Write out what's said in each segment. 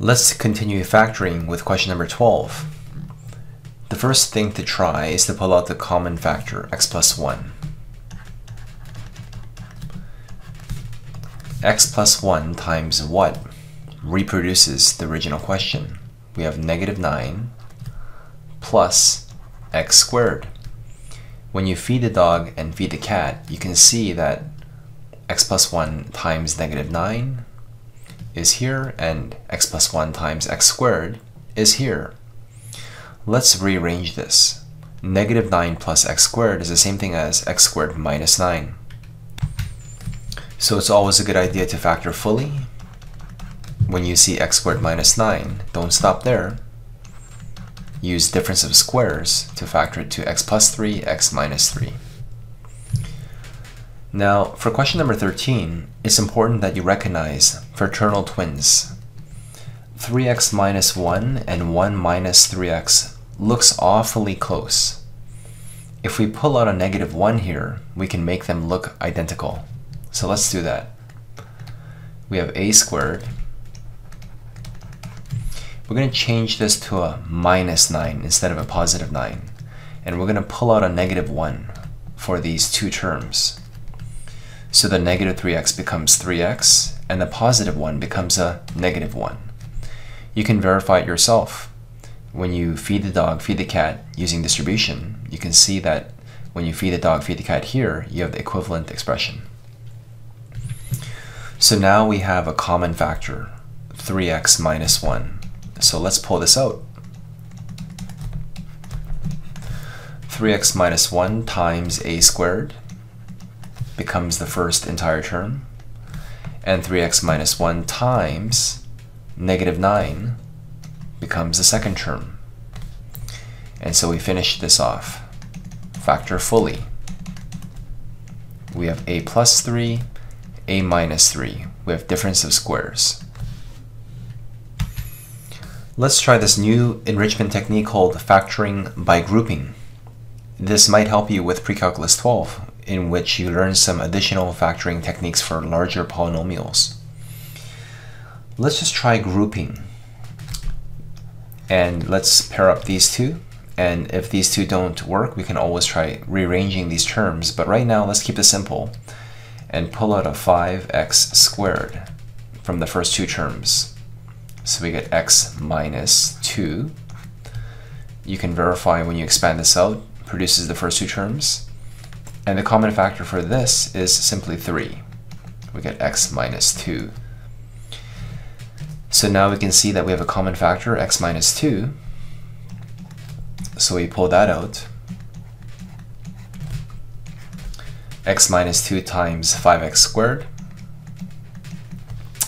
Let's continue factoring with question number 12. The first thing to try is to pull out the common factor, x plus 1. X plus 1 times what reproduces the original question? We have negative 9 plus x squared. When you feed the dog and feed the cat, you can see that x plus 1 times negative 9 is here, and x plus 1 times x squared is here. Let's rearrange this. Negative 9 plus x squared is the same thing as x squared minus 9. So it's always a good idea to factor fully. When you see x squared minus 9, don't stop there. Use difference of squares to factor it to x plus 3, x minus 3. Now, for question number 13, it's important that you recognize fraternal twins. 3x minus 1 and 1 minus 3x looks awfully close. If we pull out a negative 1 here, we can make them look identical. So let's do that. We have a squared. We're going to change this to a minus 9 instead of a positive 9. And we're going to pull out a negative 1 for these two terms. So the negative 3x becomes 3x, and the positive 1 becomes a negative 1. You can verify it yourself. When you feed the dog, feed the cat using distribution, you can see that when you feed the dog, feed the cat here, you have the equivalent expression. So now we have a common factor, 3x minus 1. So let's pull this out. 3x minus 1 times a squared becomes the first entire term, and 3x minus 1 times negative 9 becomes the second term. And so we finish this off. Factor fully. We have a plus 3, a minus 3. We have difference of squares. Let's try this new enrichment technique called factoring by grouping. This might help you with Pre-Calculus 12, in which you learn some additional factoring techniques for larger polynomials. Let's just try grouping. And let's pair up these two. And if these two don't work, we can always try rearranging these terms. But right now, let's keep it simple and pull out a 5x squared from the first two terms. So we get x minus 2. You can verify when you expand this out, produces the first two terms. And the common factor for this is simply 3. We get x minus 2. So now we can see that we have a common factor, x minus 2. So we pull that out. X minus 2 times 5x squared.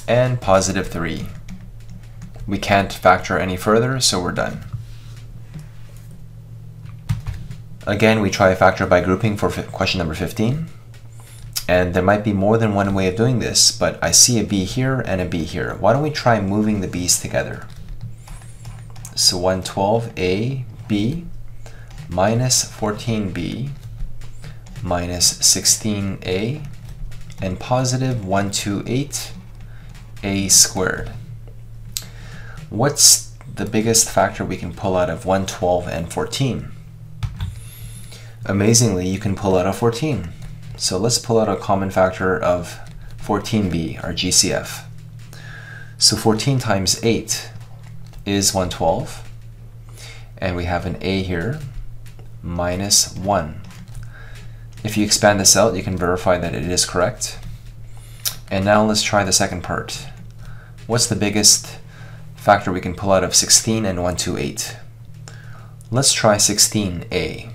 And positive 3. We can't factor any further, so we're done. Again, we try factor by grouping for question number 15. And there might be more than one way of doing this, but I see a b here and a b here. Why don't we try moving the b's together? So 112a, b, minus 14b, minus 16a, and positive 128 a squared. What's the biggest factor we can pull out of 112 and 14? Amazingly, you can pull out a 14. So let's pull out a common factor of 14b, our GCF. So 14 times 8 is 112. And we have an a here, minus 1. If you expand this out, you can verify that it is correct. And now let's try the second part. What's the biggest factor we can pull out of 16 and 128? Let's try 16a.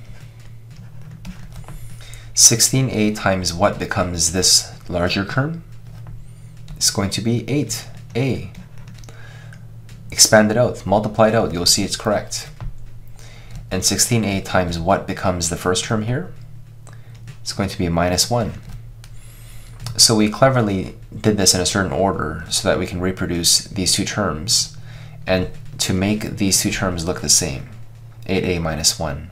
16a times what becomes this larger term? It's going to be 8a. Expand it out, multiply it out, you'll see it's correct. And 16a times what becomes the first term here? It's going to be minus 1. So we cleverly did this in a certain order so that we can reproduce these two terms and to make these two terms look the same, 8a minus 1.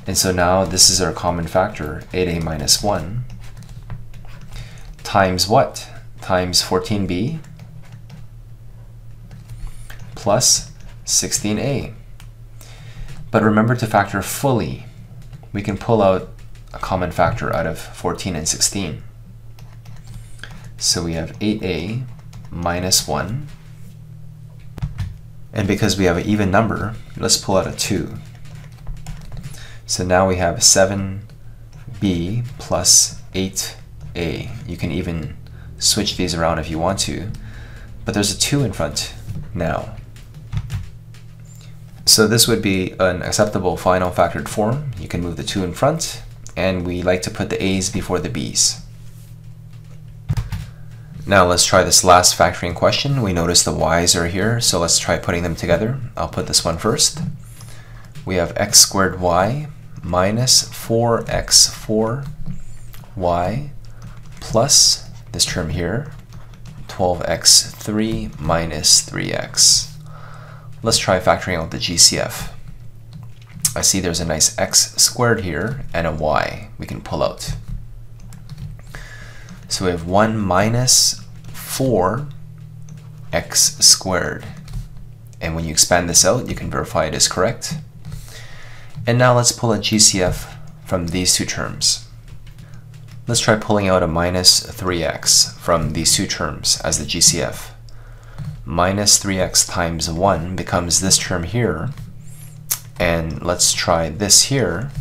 And so now this is our common factor, 8a minus 1, times what? Times 14b plus 16a. But remember to factor fully. We can pull out a common factor out of 14 and 16. So we have 8a minus 1. And because we have an even number, let's pull out a 2. So now we have 7b plus 8a. You can even switch these around if you want to, but there's a 2 in front now. So this would be an acceptable final factored form. You can move the 2 in front, and we like to put the a's before the b's. Now let's try this last factoring question. We notice the y's are here, so let's try putting them together. I'll put this one first. We have x squared y minus 4x4y plus this term here, 12x3 minus 3x. Let's try factoring out the GCF. I see there's a nice x squared here and a y we can pull out. So we have 1 minus 4x squared. And when you expand this out, you can verify it is correct. And now let's pull a GCF from these two terms. Let's try pulling out a minus 3x from these two terms as the GCF. Minus 3x times 1 becomes this term here. And let's try this here.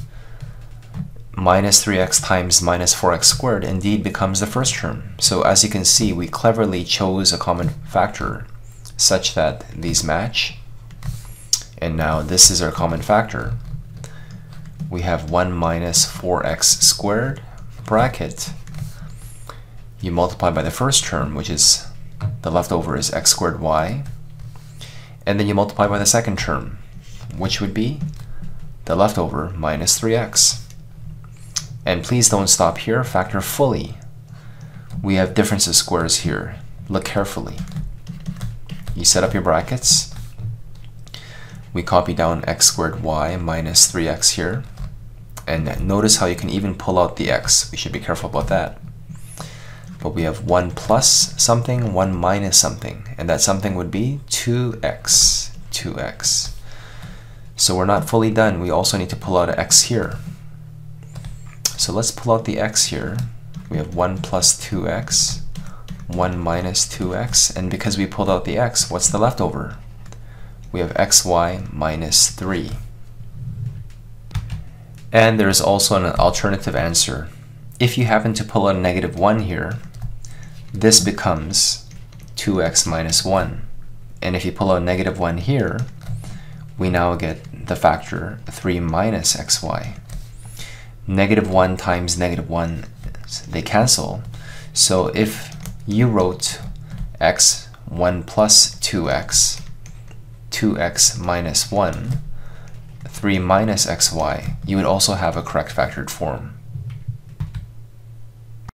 Minus 3x times minus 4x squared indeed becomes the first term. So as you can see, we cleverly chose a common factor such that these match. And now this is our common factor. We have 1 minus 4x squared bracket. You multiply by the first term, which is the leftover is x squared y. And then you multiply by the second term, which would be the leftover minus 3x. And please don't stop here, factor fully. We have difference of squares here. Look carefully. You set up your brackets. We copy down x squared y minus 3x here. And notice how you can even pull out the x. We should be careful about that. But we have 1 plus something, 1 minus something. And that something would be 2x. 2x. So we're not fully done. We also need to pull out an x here. So let's pull out the x here. We have 1 plus 2x, 1 minus 2x, and because we pulled out the x, what's the leftover? We have xy minus 3. And there is also an alternative answer. If you happen to pull out a negative 1 here, this becomes 2x minus 1. And if you pull out a negative 1 here, we now get the factor 3 minus xy. Negative 1 times negative 1, they cancel. So if you wrote x 1 plus 2x, 2x minus 1, 3 minus xy, you would also have a correct factored form.